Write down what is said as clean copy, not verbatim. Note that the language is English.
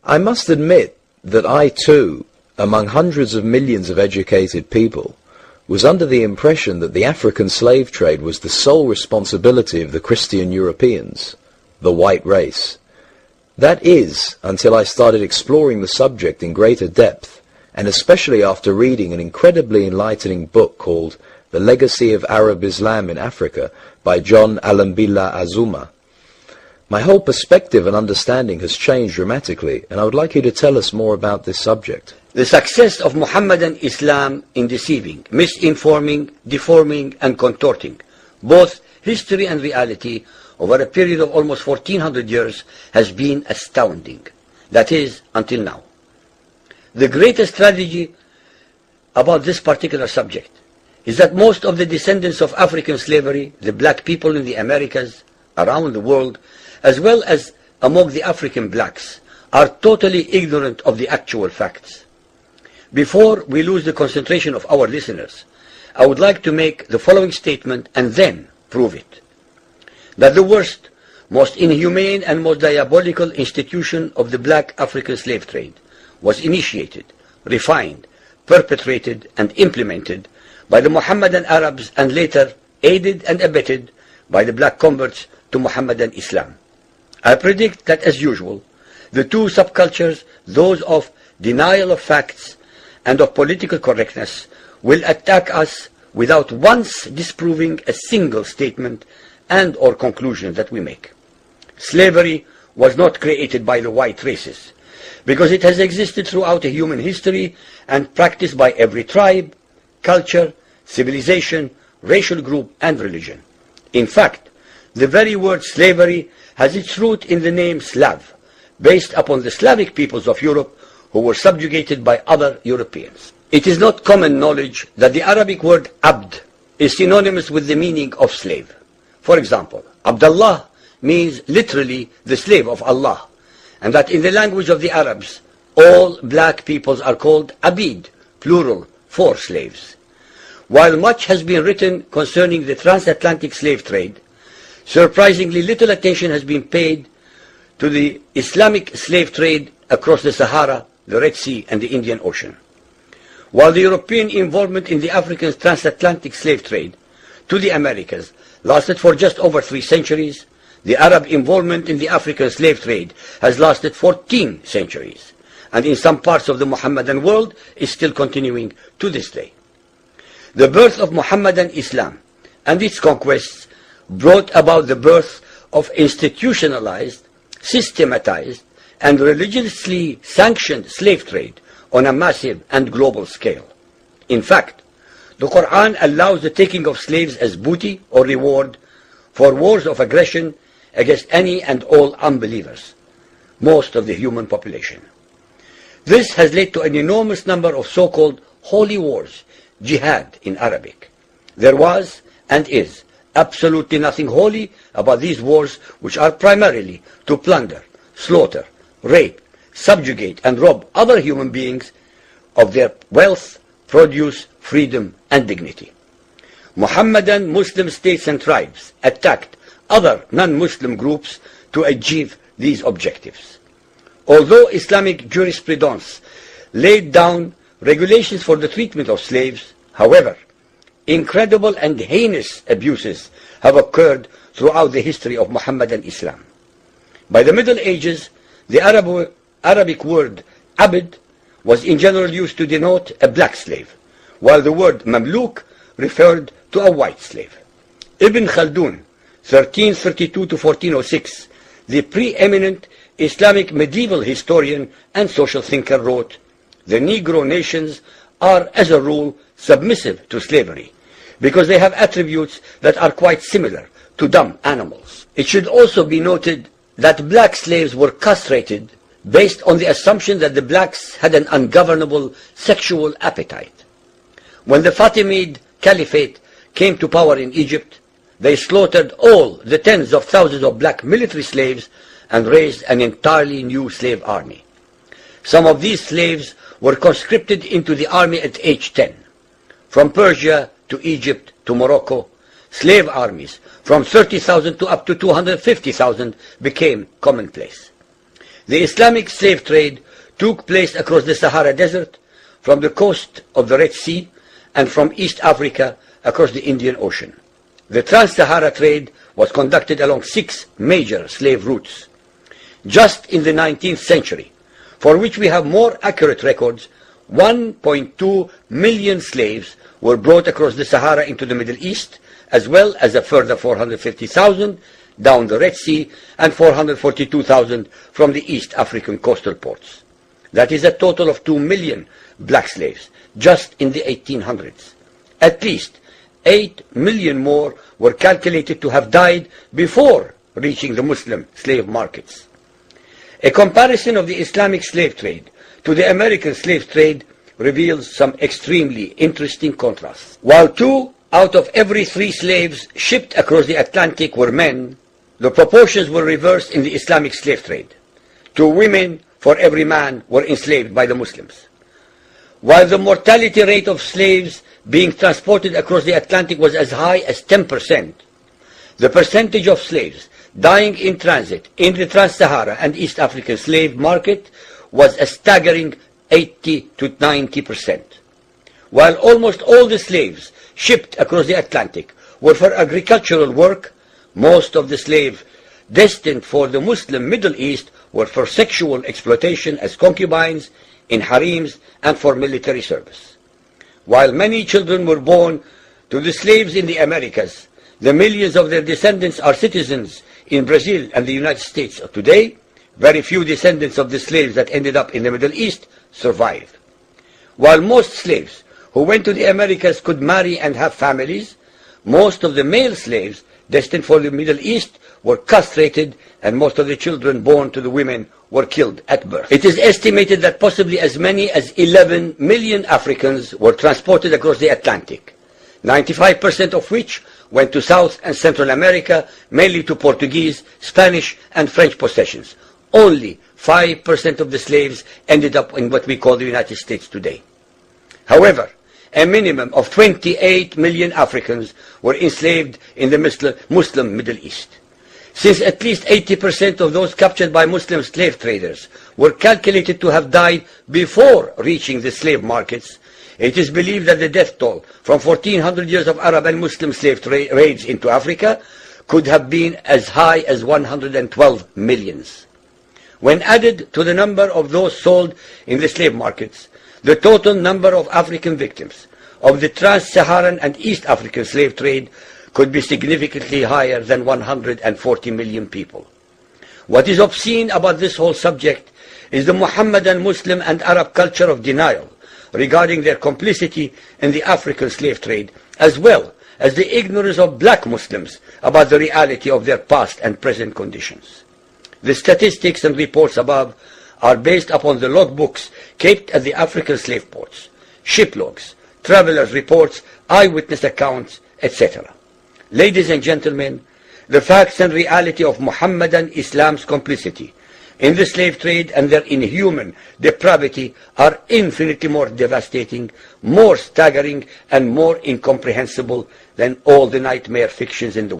I must admit that I too, among hundreds of millions of educated people, was under the impression that the African slave trade was the sole responsibility of the Christian Europeans, the white race. That is, until I started exploring the subject in greater depth, and especially after reading an incredibly enlightening book called The Legacy of Arab Islam in Africa by John Alambila Azuma. My whole perspective and understanding has changed dramatically, and I would like you to tell us more about this subject. The success of Muhammadan Islam in deceiving, misinforming, deforming, and contorting both history and reality over a period of almost 1400 years has been astounding. That is, until now. The greatest tragedy about this particular subject is that most of the descendants of African slavery, the black people in the Americas, around the world, as well as among the African blacks, are totally ignorant of the actual facts. Before we lose the concentration of our listeners, I would like to make the following statement and then prove it. That the worst, most inhumane and most diabolical institution of the black African slave trade was initiated, refined, perpetrated, and implemented by the Mohammedan Arabs and later aided and abetted by the black converts to Mohammedan Islam. I predict that, as usual, the two subcultures, those of denial of facts and of political correctness, will attack us without once disproving a single statement and or conclusion that we make. Slavery was not created by the white races, because it has existed throughout human history and practiced by every tribe, culture, civilization, racial group, and religion. In fact, the very word slavery has its root in the name Slav, based upon the Slavic peoples of Europe who were subjugated by other Europeans. It is not common knowledge that the Arabic word abd is synonymous with the meaning of slave. For example, Abdullah means literally the slave of Allah, and that in the language of the Arabs, all black peoples are called abid, plural, for slaves. While much has been written concerning the transatlantic slave trade, surprisingly little attention has been paid to the Islamic slave trade across the Sahara, the Red Sea, and the Indian Ocean. While the European involvement in the African transatlantic slave trade to the Americas lasted for just over 3 centuries, the Arab involvement in the African slave trade has lasted 14 centuries, and in some parts of the Mohammedan world is still continuing to this day. The birth of Mohammedan Islam and its conquests brought about the birth of institutionalized, systematized, and religiously sanctioned slave trade on a massive and global scale. In fact, the Quran allows the taking of slaves as booty or reward for wars of aggression against any and all unbelievers, most of the human population. This has led to an enormous number of so-called holy wars, jihad in Arabic. There was and is absolutely nothing holy about these wars, which are primarily to plunder, slaughter, rape, subjugate, and rob other human beings of their wealth, produce, freedom, and dignity. Mohammedan Muslim states and tribes attacked other non-Muslim groups to achieve these objectives. Although Islamic jurisprudence laid down regulations for the treatment of slaves, however, incredible and heinous abuses have occurred throughout the history of Mohammedan Islam. By the Middle Ages, the Arabic word abd was in general used to denote a black slave, while the word mamluk referred to a white slave. Ibn Khaldun, 1332 to 1406, the preeminent Islamic medieval historian and social thinker, wrote, "The Negro nations are, as a rule, submissive to slavery, because they have attributes that are quite similar to dumb animals." It should also be noted that black slaves were castrated based on the assumption that the blacks had an ungovernable sexual appetite. When the Fatimid Caliphate came to power in Egypt, they slaughtered all the tens of thousands of black military slaves and raised an entirely new slave army. Some of these slaves were conscripted into the army at age 10. From Persia to Egypt to Morocco, slave armies from 30,000 to up to 250,000 became commonplace. The Islamic slave trade took place across the Sahara Desert, from the coast of the Red Sea, and from East Africa across the Indian Ocean. The Trans-Sahara trade was conducted along 6 major slave routes. Just in the 19th century, for which we have more accurate records, 1.2 million slaves were brought across the Sahara into the Middle East, as well as a further 450,000 down the Red Sea and 442,000 from the East African coastal ports. That is a total of 2 million black slaves just in the 1800s. At least 8 million more were calculated to have died before reaching the Muslim slave markets. A comparison of the Islamic slave trade to the American slave trade reveals some extremely interesting contrasts. While 2 out of every 3 slaves shipped across the Atlantic were men, the proportions were reversed in the Islamic slave trade. 2 women for every man were enslaved by the Muslims. While the mortality rate of slaves being transported across the Atlantic was as high as 10%, the percentage of slaves dying in transit in the Trans-Sahara and East African slave market was a staggering 80 to 90%. While almost all the slaves shipped across the Atlantic were for agricultural work, most of the slaves destined for the Muslim Middle East were for sexual exploitation as concubines, in harems, and for military service. While many children were born to the slaves in the Americas, the millions of their descendants are citizens in Brazil and the United States today. Very few descendants of the slaves that ended up in the Middle East survive. While most slaves who went to the Americas could marry and have families, most of the male slaves destined for the Middle East were castrated, and most of the children born to the women were killed at birth. It is estimated that possibly as many as 11 million Africans were transported across the Atlantic, 95% of which went to South and Central America, mainly to Portuguese, Spanish, and French possessions. Only 5% of the slaves ended up in what we call the United States today. However, a minimum of 28 million Africans were enslaved in the Muslim Middle East. Since at least 80% of those captured by Muslim slave traders were calculated to have died before reaching the slave markets, it is believed that the death toll from 1400 years of Arab and Muslim slave raids into Africa could have been as high as 112 millions. When added to the number of those sold in the slave markets, the total number of African victims of the Trans-Saharan and East African slave trade could be significantly higher than 140 million people. What is obscene about this whole subject is the Muhammadan, Muslim, and Arab culture of denial regarding their complicity in the African slave trade, as well as the ignorance of black Muslims about the reality of their past and present conditions. The statistics and reports above are based upon the logbooks kept at the African slave ports, ship logs, travelers' reports, eyewitness accounts, etc. Ladies and gentlemen, the facts and reality of Muhammadan Islam's complicity in the slave trade and their inhuman depravity are infinitely more devastating, more staggering, and more incomprehensible than all the nightmare fictions in the